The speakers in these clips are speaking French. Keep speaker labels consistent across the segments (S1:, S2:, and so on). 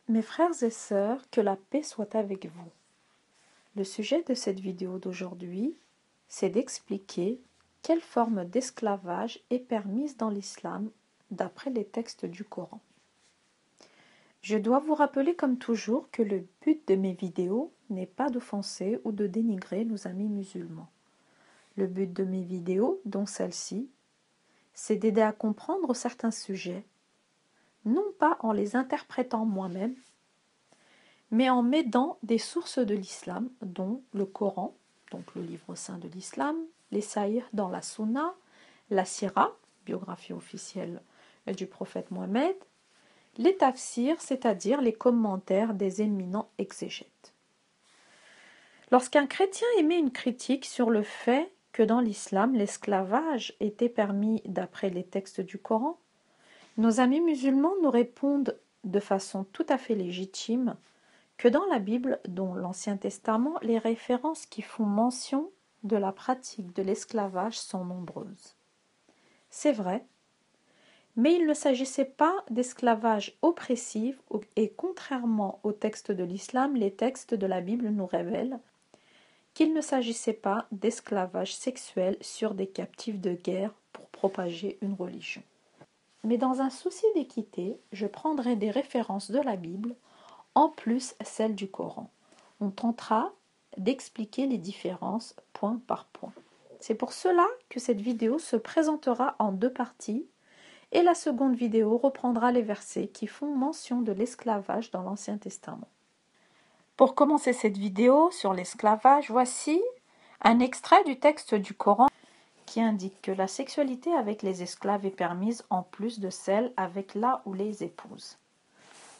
S1: Mes frères et sœurs, que la paix soit avec vous. Le sujet de cette vidéo d'aujourd'hui, c'est d'expliquer quelle forme d'esclavage est permise dans l'islam d'après les textes du Coran. Je dois vous rappeler comme toujours que le but de mes vidéos n'est pas d'offenser ou de dénigrer nos amis musulmans. Le but de mes vidéos, dont celle-ci, c'est d'aider à comprendre certains sujets, non pas en les interprétant moi-même, mais en m'aidant des sources de l'islam, dont le Coran, donc le livre saint de l'islam, les sahirs dans la Sunna, la Sira, biographie officielle du prophète Mohammed, les tafsirs, c'est-à-dire les commentaires des éminents exégètes. Lorsqu'un chrétien émet une critique sur le fait que dans l'islam, l'esclavage était permis d'après les textes du Coran, nos amis musulmans nous répondent de façon tout à fait légitime que dans la Bible, dont l'Ancien Testament, les références qui font mention de la pratique de l'esclavage sont nombreuses. C'est vrai, mais il ne s'agissait pas d'esclavage oppressif et contrairement aux textes de l'islam, les textes de la Bible nous révèlent qu'il ne s'agissait pas d'esclavage sexuel sur des captifs de guerre pour propager une religion. Mais dans un souci d'équité, je prendrai des références de la Bible en plus celle du Coran. On tentera d'expliquer les différences point par point. C'est pour cela que cette vidéo se présentera en deux parties et la seconde vidéo reprendra les versets qui font mention de l'esclavage dans l'Ancien Testament. Pour commencer cette vidéo sur l'esclavage, voici un extrait du texte du Coran qui indique que la sexualité avec les esclaves est permise en plus de celle avec la ou les épouses.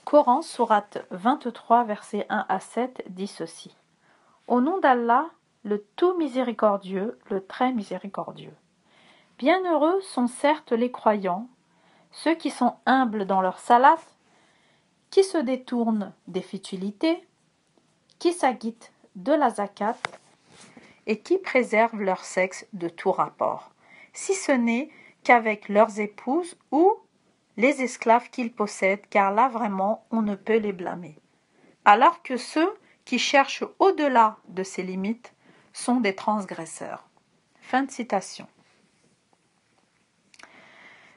S1: Coran, sourate 23, versets 1 à 7, dit ceci. Au nom d'Allah, le tout miséricordieux, le très miséricordieux. Bienheureux sont certes les croyants, ceux qui sont humbles dans leur salat, qui se détournent des futilités, qui s'acquittent de la zakat et qui préservent leur sexe de tout rapport, si ce n'est qu'avec leurs épouses ou les esclaves qu'ils possèdent, car là vraiment on ne peut les blâmer. Alors que ceux qui cherchent au-delà de ces limites sont des transgresseurs. Fin de citation.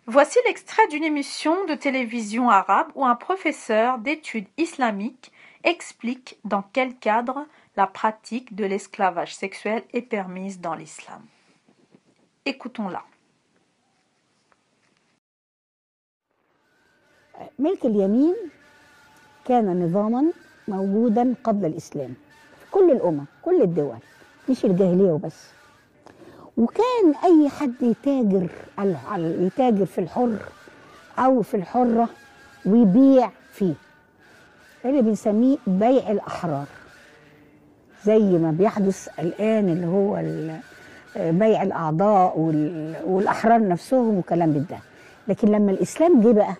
S1: Voici l'extrait d'une émission de télévision arabe où un professeur d'études islamiques explique dans quel cadre la pratique de l'esclavage sexuel est permise dans l'islam. Écoutons-la.
S2: ملك اليمين كان نظاما موجودا قبل الإسلام في كل الأمم كل الدول مش الجاهلية وبس وكان أي حد يتاجر في الحر أو في الحرة ويبيع فيه اللي بنسميه بيع الأحرار زي ما بيحدث الآن اللي هو بيع الأعضاء والأحرار نفسهم وكلام بالده لكن لما الإسلام جه بقى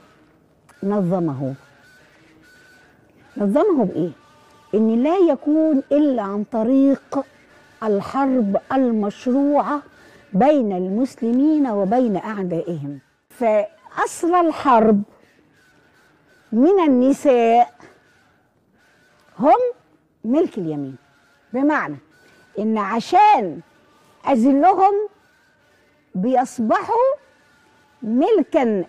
S2: نظمه بإيه؟ إن لا يكون إلا عن طريق الحرب المشروعة بين المسلمين وبين أعدائهم فأسرى الحرب من النساء هم ملك اليمين بمعنى إن عشان أذلهم بيصبحوا ملكا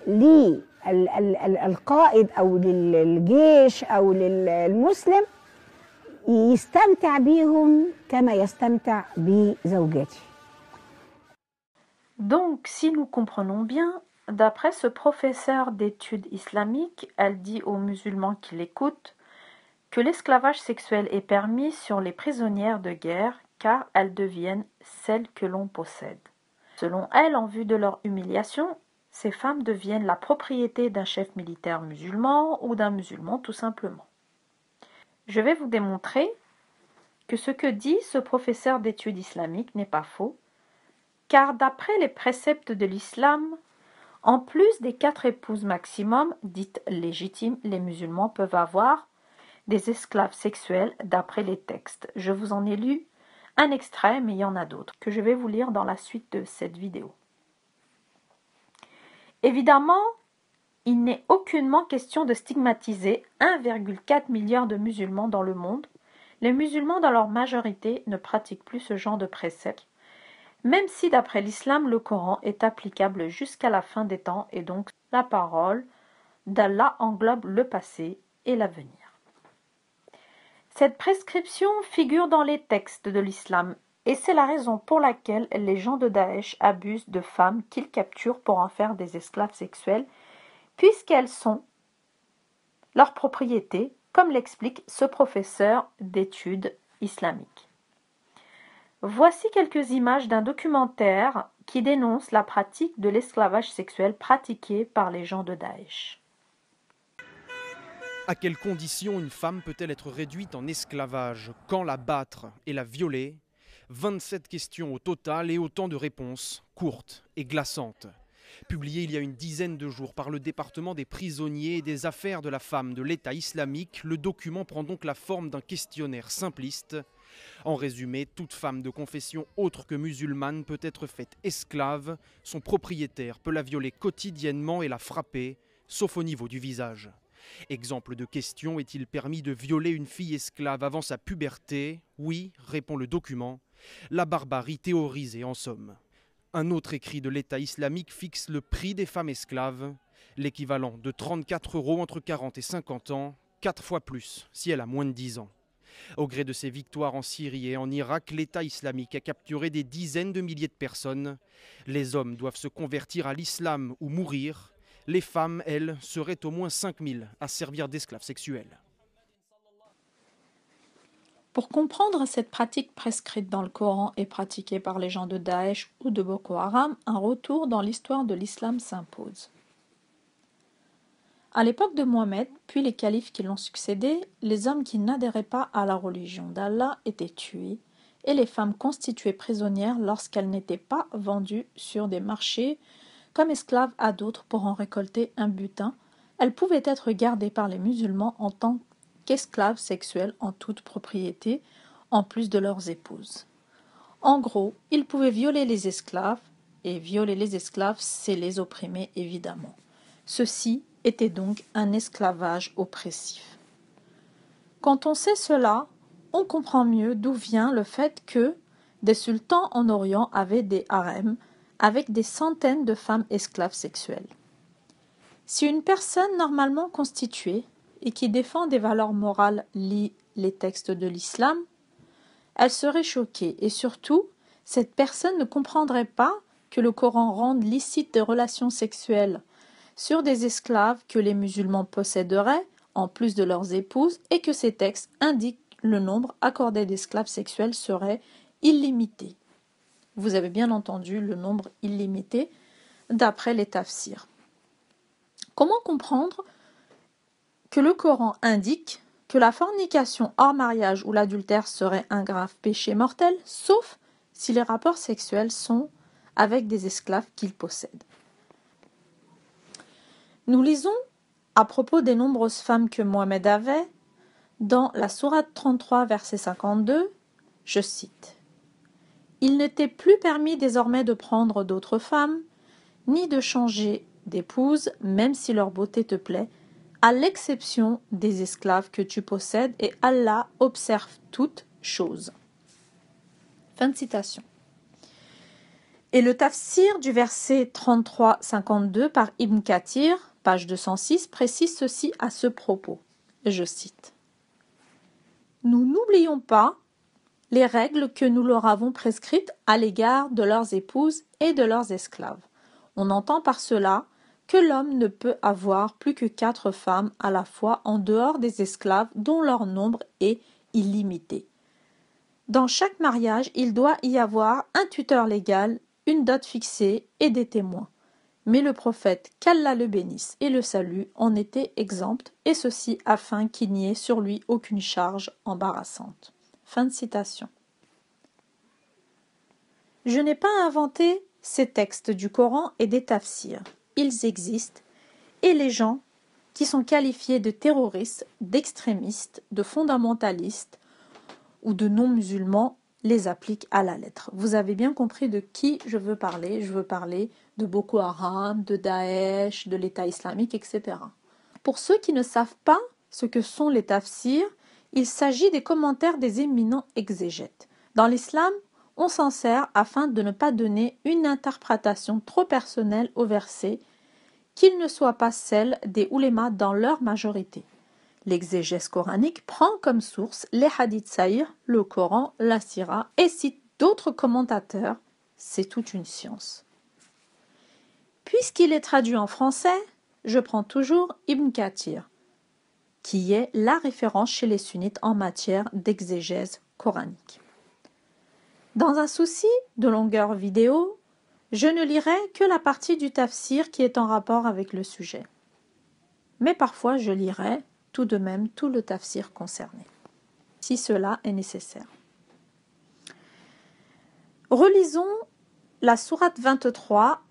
S2: للقائد أو للجيش أو للمسلم يستمتع بيهم كما يستمتع بزوجاته.
S1: Donc, si nous comprenons bien, d'après ce professeur d'études islamiques, elle dit aux musulmans qui l'écoutent que l'esclavage sexuel est permis sur les prisonnières de guerre car elles deviennent celles que l'on possède. Selon elle, en vue de leur humiliation, ces femmes deviennent la propriété d'un chef militaire musulman ou d'un musulman tout simplement. Je vais vous démontrer que ce que dit ce professeur d'études islamiques n'est pas faux, car d'après les préceptes de l'islam, en plus des 4 épouses maximum, dites légitimes, les musulmans peuvent avoir des esclaves sexuels d'après les textes. Je vous en ai lu un extrait, mais il y en a d'autres, que je vais vous lire dans la suite de cette vidéo. Évidemment, il n'est aucunement question de stigmatiser 1,4 milliard de musulmans dans le monde. Les musulmans dans leur majorité ne pratiquent plus ce genre de préceptes, même si d'après l'islam le Coran est applicable jusqu'à la fin des temps et donc la parole d'Allah englobe le passé et l'avenir. Cette prescription figure dans les textes de l'islam et c'est la raison pour laquelle les gens de Daesh abusent de femmes qu'ils capturent pour en faire des esclaves sexuels puisqu'elles sont leur propriété, comme l'explique ce professeur d'études islamiques. Voici quelques images d'un documentaire qui dénonce la pratique de l'esclavage sexuel pratiqué par les gens de Daesh.
S3: À quelles conditions une femme peut-elle être réduite en esclavage? Quand la battre et la violer? 27 questions au total et autant de réponses, courtes et glaçantes. Publié il y a une dizaine de jours par le département des prisonniers et des affaires de la femme de l'État islamique, le document prend donc la forme d'un questionnaire simpliste. En résumé, toute femme de confession autre que musulmane peut être faite esclave, son propriétaire peut la violer quotidiennement et la frapper, sauf au niveau du visage. Exemple de question, est-il permis de violer une fille esclave avant sa puberté? Oui, répond le document. La barbarie théorisée en somme. Un autre écrit de l'État islamique fixe le prix des femmes esclaves, l'équivalent de 34 € entre 40 et 50 ans, 4 fois plus si elle a moins de 10 ans. Au gré de ses victoires en Syrie et en Irak, l'État islamique a capturé des dizaines de milliers de personnes. Les hommes doivent se convertir à l'islam ou mourir. Les femmes, elles, seraient au moins 5000 à servir d'esclaves sexuels.
S1: Pour comprendre cette pratique prescrite dans le Coran et pratiquée par les gens de Daesh ou de Boko Haram, un retour dans l'histoire de l'islam s'impose. À l'époque de Mohammed, puis les califes qui l'ont succédé, les hommes qui n'adhéraient pas à la religion d'Allah étaient tués et les femmes constituées prisonnières lorsqu'elles n'étaient pas vendues sur des marchés comme esclaves à d'autres pour en récolter un butin. Elles pouvaient être gardées par les musulmans en tant qu'esclaves sexuelles en toute propriété, en plus de leurs épouses. En gros, ils pouvaient violer les esclaves, et violer les esclaves, c'est les opprimer évidemment. Ceci était donc un esclavage oppressif. Quand on sait cela, on comprend mieux d'où vient le fait que des sultans en Orient avaient des harems avec des centaines de femmes esclaves sexuelles. Si une personne normalement constituée et qui défend des valeurs morales lit les textes de l'islam, elle serait choquée et surtout, cette personne ne comprendrait pas que le Coran rende licite des relations sexuelles sur des esclaves que les musulmans posséderaient, en plus de leurs épouses, et que ces textes indiquent le nombre accordé d'esclaves sexuels serait illimité. Vous avez bien entendu le nombre illimité d'après les tafsirs. Comment comprendre que le Coran indique que la fornication hors mariage ou l'adultère serait un grave péché mortel, sauf si les rapports sexuels sont avec des esclaves qu'il possède. Nous lisons à propos des nombreuses femmes que Mohammed avait dans la sourate 33, verset 52, je cite « Il n'était plus permis désormais de prendre d'autres femmes, ni de changer d'épouse, même si leur beauté te plaît, à l'exception des esclaves que tu possèdes, et Allah observe toutes choses. » Fin de citation. Et le tafsir du verset 33-52 par Ibn Kathir, page 206, précise ceci à ce propos. Je cite. « Nous n'oublions pas les règles que nous leur avons prescrites à l'égard de leurs épouses et de leurs esclaves. On entend par cela que l'homme ne peut avoir plus que 4 femmes à la fois en dehors des esclaves dont leur nombre est illimité. Dans chaque mariage, il doit y avoir un tuteur légal, une dot fixée et des témoins. Mais le prophète, qu'Allah le bénisse et le salue, en était exempt, et ceci afin qu'il n'y ait sur lui aucune charge embarrassante. » Fin de citation. Je n'ai pas inventé ces textes du Coran et des tafsirs. Ils existent, et les gens qui sont qualifiés de terroristes, d'extrémistes, de fondamentalistes ou de non-musulmans les applique à la lettre. Vous avez bien compris de qui je veux parler. Je veux parler de Boko Haram, de Daesh, de l'État islamique, etc. Pour ceux qui ne savent pas ce que sont les tafsirs, il s'agit des commentaires des éminents exégètes. Dans l'islam, on s'en sert afin de ne pas donner une interprétation trop personnelle au verset, qu'il ne soit pas celle des oulémas dans leur majorité. L'exégèse coranique prend comme source les hadiths sahih, le Coran, la Sira et cite d'autres commentateurs. C'est toute une science. Puisqu'il est traduit en français, je prends toujours Ibn Kathir, qui est la référence chez les sunnites en matière d'exégèse coranique. Dans un souci de longueur vidéo, je ne lirai que la partie du tafsir qui est en rapport avec le sujet. Mais parfois je lirai tout de même tout le tafsir concerné, si cela est nécessaire. Relisons la sourate 23,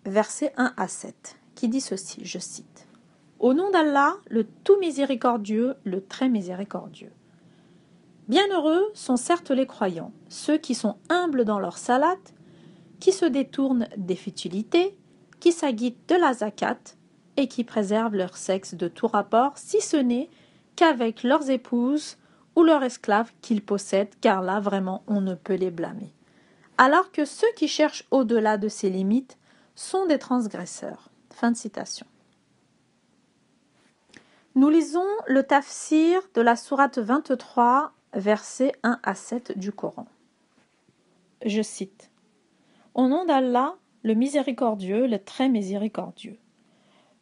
S1: versets 1 à 7, qui dit ceci, je cite. « Au nom d'Allah, le tout miséricordieux, le très miséricordieux. Bienheureux sont certes les croyants, ceux qui sont humbles dans leur salat, qui se détournent des futilités, qui s'aguitent de la zakat, et qui préservent leur sexe de tout rapport, si ce n'est qu'avec leurs épouses ou leurs esclaves qu'ils possèdent, car là, vraiment, on ne peut les blâmer. Alors que ceux qui cherchent au-delà de ces limites sont des transgresseurs. » Fin de citation. Nous lisons le tafsir de la sourate 23, versets 1 à 7 du Coran. Je cite. « Au nom d'Allah, le miséricordieux, le très miséricordieux.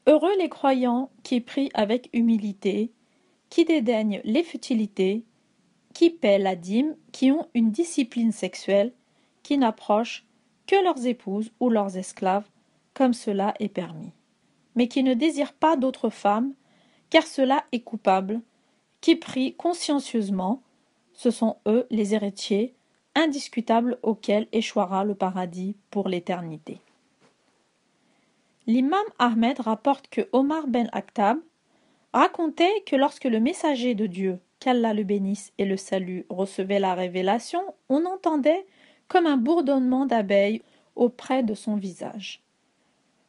S1: Heureux les croyants qui prient avec humilité, qui dédaignent les futilités, qui paient la dîme, qui ont une discipline sexuelle, qui n'approchent que leurs épouses ou leurs esclaves, comme cela est permis, mais qui ne désirent pas d'autres femmes, car cela est coupable, qui prient consciencieusement, ce sont eux les héritiers, indiscutables auxquels échouera le paradis pour l'éternité. » L'imam Ahmed rapporte que Omar ben Khattab racontait que lorsque le messager de Dieu, qu'Allah le bénisse et le salue, recevait la révélation, on entendait comme un bourdonnement d'abeilles auprès de son visage.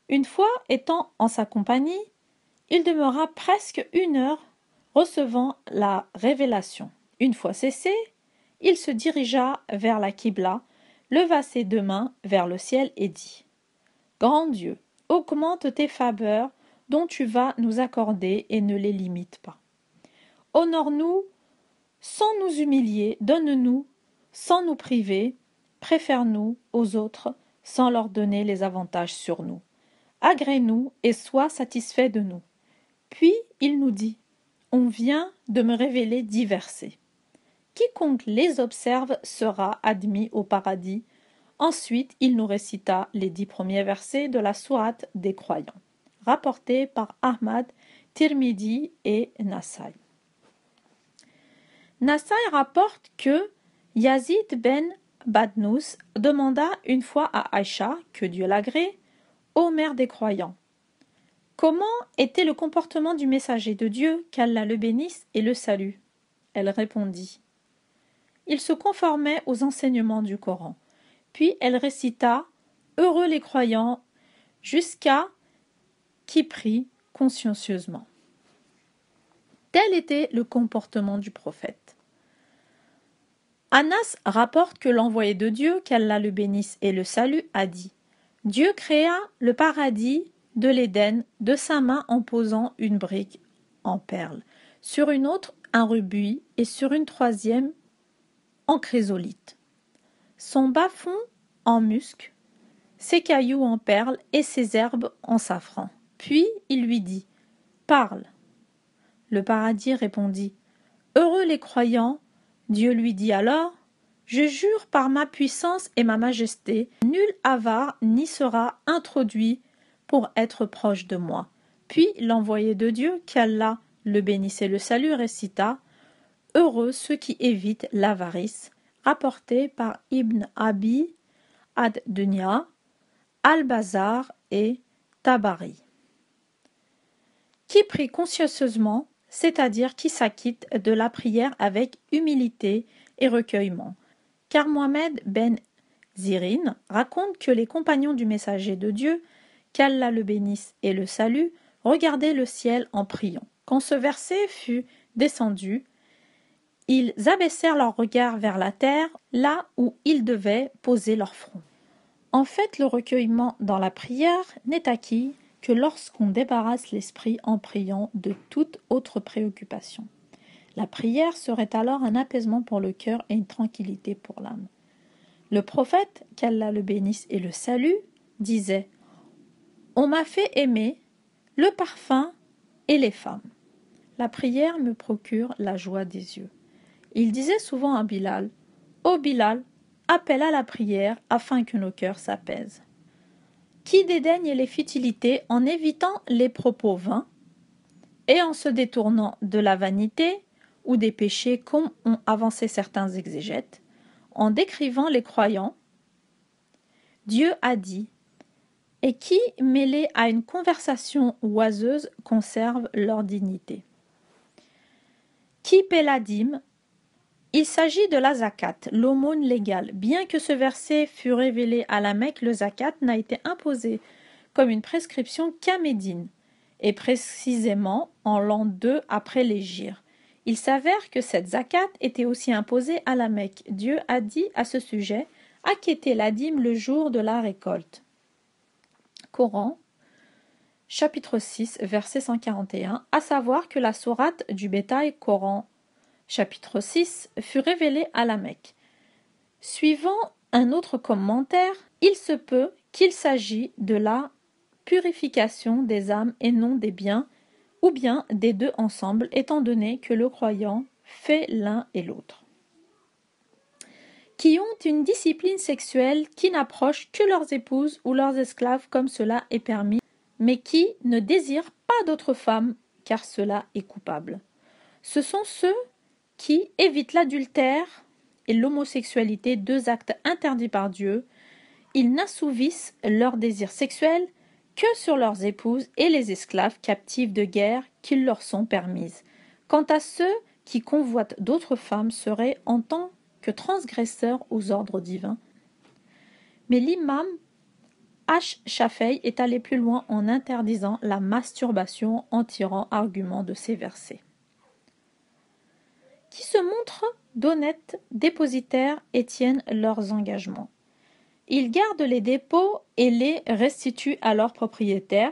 S1: Une fois étant en sa compagnie, il demeura presque 1 heure recevant la révélation. Une fois cessé, il se dirigea vers la Qibla, leva ses 2 mains vers le ciel et dit « Grand Dieu, augmente tes faveurs dont tu vas nous accorder et ne les limite pas. Honore-nous sans nous humilier, donne-nous sans nous priver, préfère-nous aux autres sans leur donner les avantages sur nous. Agrée-nous et sois satisfait de nous. » Puis il nous dit « On vient de me révéler 10 versets. Quiconque les observe sera admis au paradis. » Ensuite, il nous récita les 10 premiers versets de la sourate des croyants, rapportés par Ahmad, Tirmidhi et Nasai. Nasai rapporte que Yazid ben Badnous demanda une fois à Aïcha, que Dieu l'agrée, ô mère des croyants, comment était le comportement du messager de Dieu, qu'Allah le bénisse et le salue? Elle répondit, il se conformait aux enseignements du Coran. Puis elle récita « Heureux les croyants » jusqu'à « qui prient consciencieusement ». Tel était le comportement du prophète. Anas rapporte que l'envoyé de Dieu, qu'Allah le bénisse et le salue, a dit « Dieu créa le paradis de l'Éden de sa main en posant une brique en perle, sur une autre un rubis et sur une troisième en chrysolite. Son bas-fond en musc, ses cailloux en perles et ses herbes en safran. Puis il lui dit « Parle !» Le paradis répondit « Heureux les croyants !» Dieu lui dit alors « Je jure par ma puissance et ma majesté, nul avare n'y sera introduit pour être proche de moi. » Puis l'envoyé de Dieu, qu'Allah le bénisse et le salue, récita « Heureux ceux qui évitent l'avarice » rapporté par Ibn Abi ad-Dunya, Al-Bazar et Tabari. Qui prie consciencieusement, c'est-à-dire qui s'acquitte de la prière avec humilité et recueillement, car Mohamed ben Zirin raconte que les compagnons du messager de Dieu, qu'Allah le bénisse et le salue, regardaient le ciel en priant. Quand ce verset fut descendu, ils abaissèrent leur regard vers la terre, là où ils devaient poser leur front. En fait, le recueillement dans la prière n'est acquis que lorsqu'on débarrasse l'esprit en priant de toute autre préoccupation. La prière serait alors un apaisement pour le cœur et une tranquillité pour l'âme. Le prophète, qu'Allah le bénisse et le salue, disait « On m'a fait aimer le parfum et les femmes. La prière me procure la joie des yeux. » Il disait souvent à Bilal « Ô Bilal, appelle à la prière afin que nos cœurs s'apaisent. » Qui dédaigne les futilités en évitant les propos vains et en se détournant de la vanité ou des péchés comme ont avancé certains exégètes, en décrivant les croyants, Dieu a dit « Et qui, mêlés à une conversation oiseuse, conservent leur dignité. » Qui paie la dîme? Il s'agit de la zakat, l'aumône légale. Bien que ce verset fût révélé à la Mecque, le zakat n'a été imposé comme une prescription qu'à Médine, et précisément en l'an 2 après l'Hégire. Il s'avère que cette zakat était aussi imposée à la Mecque. Dieu a dit à ce sujet « Acquittez la dîme le jour de la récolte ». Coran, chapitre 6, verset 141, à savoir que la sourate du bétail Coran, chapitre 6, fut révélée à la Mecque. Suivant un autre commentaire, il se peut qu'il s'agit de la purification des âmes et non des biens, ou bien des deux ensemble, étant donné que le croyant fait l'un et l'autre. Qui ont une discipline sexuelle qui n'approche que leurs épouses ou leurs esclaves comme cela est permis, mais qui ne désirent pas d'autres femmes, car cela est coupable. Ce sont ceux qui évitent l'adultère et l'homosexualité, deux actes interdits par Dieu. Ils n'assouvissent leur désir sexuel que sur leurs épouses et les esclaves captifs de guerre qui leur sont permises. Quant à ceux qui convoitent d'autres femmes seraient en tant que transgresseurs aux ordres divins. Mais l'imam Ash-Shafei est allé plus loin en interdisant la masturbation en tirant argument de ces versets. Qui se montrent d'honnêtes dépositaires et tiennent leurs engagements. Ils gardent les dépôts et les restituent à leurs propriétaires.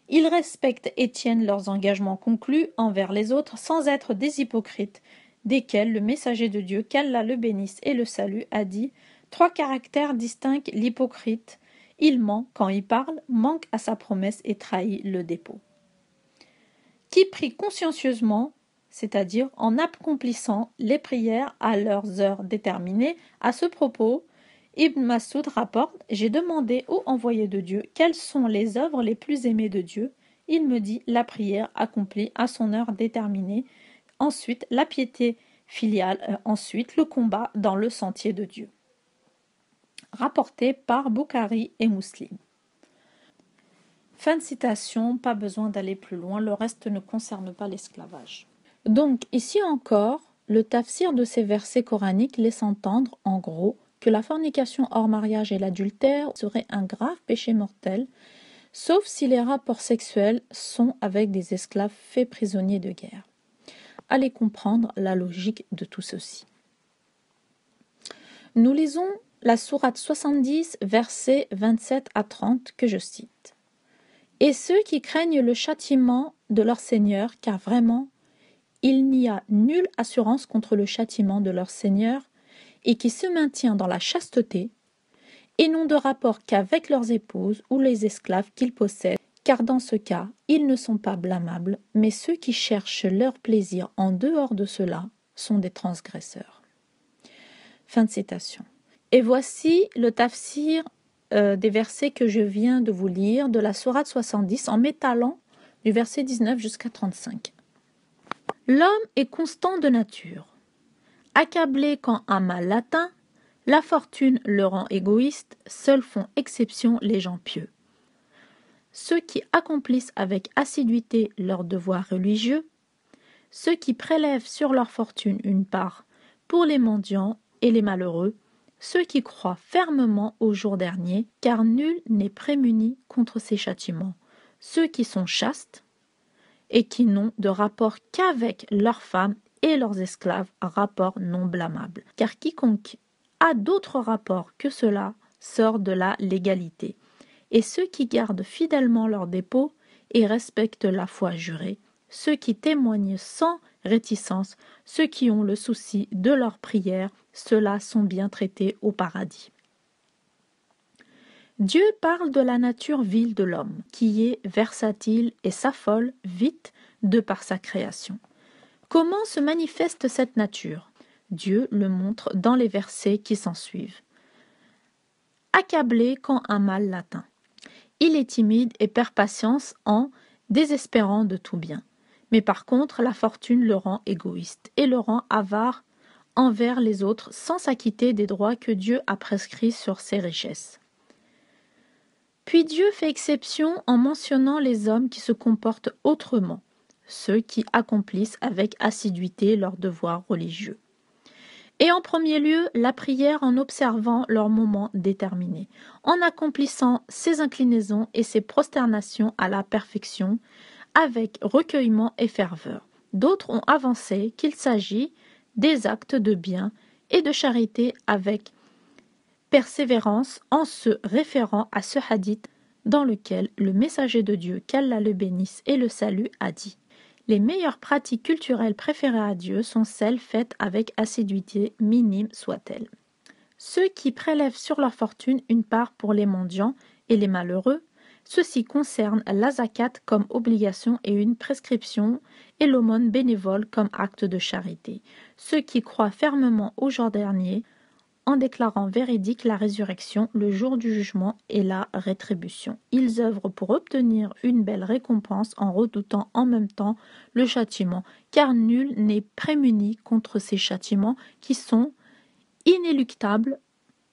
S1: Ils respectent et tiennent leurs engagements conclus envers les autres sans être des hypocrites, desquels le messager de Dieu, qu'Allah le bénisse et le salue, a dit « Trois caractères distinguent l'hypocrite. Il ment quand il parle, manque à sa promesse et trahit le dépôt. » Qui prie consciencieusement, c'est-à-dire en accomplissant les prières à leurs heures déterminées. À ce propos, Ibn Mas'ud rapporte « J'ai demandé au envoyé de Dieu quelles sont les œuvres les plus aimées de Dieu. Il me dit la prière accomplie à son heure déterminée, ensuite la piété filiale, ensuite le combat dans le sentier de Dieu. » Rapporté par Bukhari et Muslim. Fin de citation, pas besoin d'aller plus loin, le reste ne concerne pas l'esclavage. Donc, ici encore, le tafsir de ces versets coraniques laisse entendre, en gros, que la fornication hors mariage et l'adultère seraient un grave péché mortel, sauf si les rapports sexuels sont avec des esclaves faits prisonniers de guerre. Allez comprendre la logique de tout ceci. Nous lisons la sourate 70, versets 27 à 30, que je cite. « Et ceux qui craignent le châtiment de leur Seigneur, car vraiment, il n'y a nulle assurance contre le châtiment de leur Seigneur, et qui se maintient dans la chasteté, et n'ont de rapport qu'avec leurs épouses ou les esclaves qu'ils possèdent, car dans ce cas, ils ne sont pas blâmables, mais ceux qui cherchent leur plaisir en dehors de cela sont des transgresseurs. » Fin de citation. Et voici le tafsir des versets que je viens de vous lire de la sourate 70 en m'étalant du verset 19 jusqu'à 35. L'homme est constant de nature. Accablé quand un mal l'atteint, la fortune le rend égoïste, seuls font exception les gens pieux. Ceux qui accomplissent avec assiduité leurs devoirs religieux, ceux qui prélèvent sur leur fortune une part pour les mendiants et les malheureux, ceux qui croient fermement au jour dernier, car nul n'est prémuni contre ces châtiments, ceux qui sont chastes et qui n'ont de rapport qu'avec leurs femmes et leurs esclaves, rapport non blâmable. Car quiconque a d'autres rapports que cela sort de la légalité. Et ceux qui gardent fidèlement leur dépôt et respectent la foi jurée, ceux qui témoignent sans réticence, ceux qui ont le souci de leur prière, ceux-là sont bien traités au paradis. Dieu parle de la nature vile de l'homme, qui est versatile et s'affole vite de par sa création. Comment se manifeste cette nature? Dieu le montre dans les versets qui s'ensuivent. Accablé quand un mal l'atteint. Il est timide et perd patience en désespérant de tout bien. Mais par contre, la fortune le rend égoïste et le rend avare envers les autres sans s'acquitter des droits que Dieu a prescrits sur ses richesses. Puis Dieu fait exception en mentionnant les hommes qui se comportent autrement, ceux qui accomplissent avec assiduité leurs devoirs religieux. Et en premier lieu, la prière en observant leur moment déterminé, en accomplissant ses inclinaisons et ses prosternations à la perfection, avec recueillement et ferveur. D'autres ont avancé qu'il s'agit des actes de bien et de charité avec persévérance en se référant à ce hadith dans lequel le messager de Dieu, qu'Allah le bénisse et le salue, a dit: les meilleures pratiques culturelles préférées à Dieu sont celles faites avec assiduité, minime soit-elle. Ceux qui prélèvent sur leur fortune une part pour les mendiants et les malheureux, ceci concerne la zakat comme obligation et une prescription et l'aumône bénévole comme acte de charité. Ceux qui croient fermement au jour dernier en déclarant véridique la résurrection, le jour du jugement et la rétribution. Ils œuvrent pour obtenir une belle récompense en redoutant en même temps le châtiment, car nul n'est prémuni contre ces châtiments qui sont inéluctables,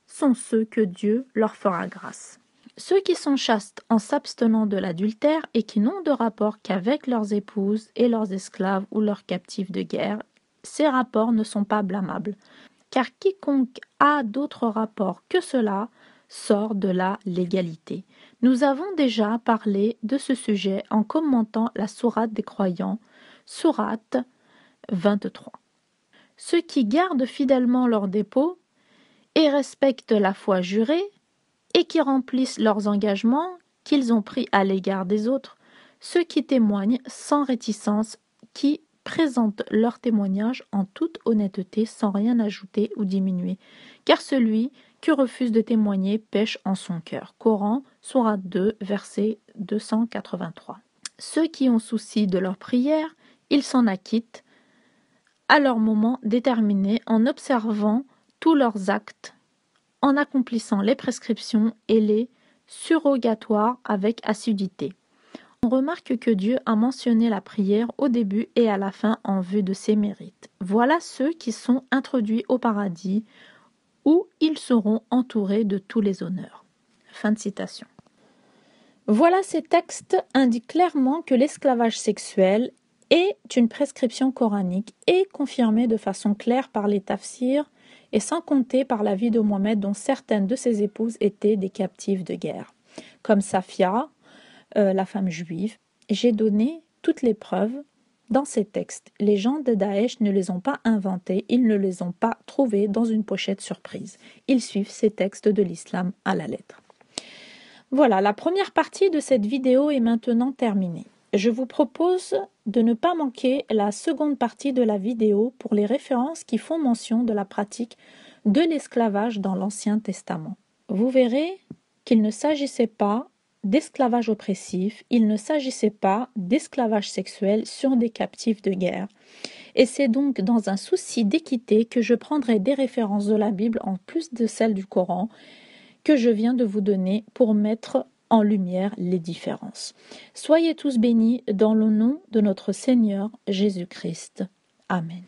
S1: sont ceux que Dieu leur fera grâce. Ceux qui sont chastes en s'abstenant de l'adultère et qui n'ont de rapport qu'avec leurs épouses et leurs esclaves ou leurs captifs de guerre, ces rapports ne sont pas blâmables. Car quiconque a d'autres rapports que cela sort de la légalité. Nous avons déjà parlé de ce sujet en commentant la sourate des croyants, sourate 23. Ceux qui gardent fidèlement leur dépôt et respectent la foi jurée et qui remplissent leurs engagements qu'ils ont pris à l'égard des autres, ceux qui témoignent sans réticence, qui présentent leur témoignage en toute honnêteté sans rien ajouter ou diminuer, car celui qui refuse de témoigner pêche en son cœur. Coran, sourate 2, verset 283. Ceux qui ont souci de leur prière, ils s'en acquittent à leur moment déterminé en observant tous leurs actes, en accomplissant les prescriptions et les surrogatoires avec assiduité. On remarque que Dieu a mentionné la prière au début et à la fin en vue de ses mérites. Voilà ceux qui sont introduits au paradis où ils seront entourés de tous les honneurs. Fin de citation. Voilà, ces textes indiquent clairement que l'esclavage sexuel est une prescription coranique et confirmée de façon claire par les tafsirs et sans compter par la vie de Mohammed dont certaines de ses épouses étaient des captives de guerre, comme Safia, la femme juive. J'ai donné toutes les preuves dans ces textes. Les gens de Daesh ne les ont pas inventés, ils ne les ont pas trouvés dans une pochette surprise. Ils suivent ces textes de l'islam à la lettre. Voilà, la première partie de cette vidéo est maintenant terminée. Je vous propose de ne pas manquer la seconde partie de la vidéo pour les références qui font mention de la pratique de l'esclavage dans l'Ancien Testament. Vous verrez qu'il ne s'agissait pas d'esclavage oppressif, il ne s'agissait pas d'esclavage sexuel sur des captifs de guerre. Et c'est donc dans un souci d'équité que je prendrai des références de la Bible en plus de celles du Coran que je viens de vous donner pour mettre en lumière les différences. Soyez tous bénis dans le nom de notre Seigneur Jésus-Christ. Amen.